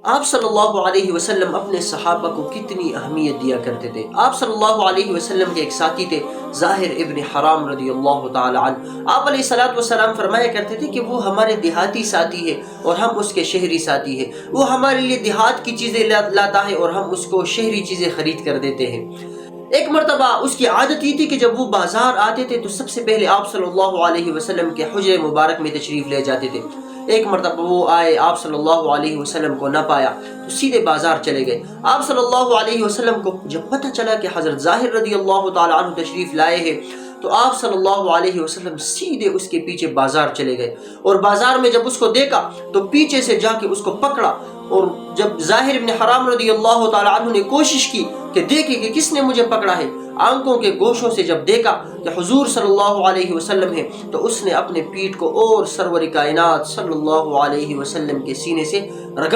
آپ صلی اللہ علیہ وسلم اپنے صحابہ کو کتنی اہمیت دیا کرتے تھے۔ آپ صلی اللہ علیہ وسلم کے ایک ساتھی تھے ظاہر ابن حرام رضی اللہ تعالی عنہ۔ آپ علیہ السلام فرمایا کرتے تھے کہ وہ ہمارے دیہاتی ساتھی ہے اور ہم اس کے شہری ساتھی ہیں، وہ ہمارے لیے دیہات کی چیزیں لاتا ہے اور ہم اس کو شہری چیزیں خرید کر دیتے ہیں۔ ایک مرتبہ اس کی عادت یہ تھی کہ جب وہ بازار آتے تھے تو سب سے پہلے آپ صلی اللہ علیہ وسلم کے حجرے مبارک میں تشریف لے جاتے تھے۔ ایک مرتبہ وہ آئے، آپ صلی اللہ علیہ وسلم کو نہ پایا تو سیدھے بازار چلے گئے۔ آپ صلی اللہ علیہ وسلم کو جب پتہ چلا کہ حضرت ظاہر رضی اللہ تعالی عنہ تشریف لائے ہیں تو آپ صلی اللہ علیہ وسلم سیدھے اس کے پیچھے بازار چلے گئے، اور بازار میں جب اس کو دیکھا تو پیچھے سے جا کے اس کو پکڑا، اور جب ظاہر ابن حرام رضی اللہ تعالی عنہ نے کوشش کی کہ دیکھے کہ کس نے مجھے پکڑا ہے، آنکھوں کے گوشوں سے جب دیکھا کہ حضور صلی اللہ علیہ وسلم ہے تو اس نے اپنے پیٹھ کو اور سرور کائنات صلی اللہ علیہ وسلم کے سینے سے رگڑ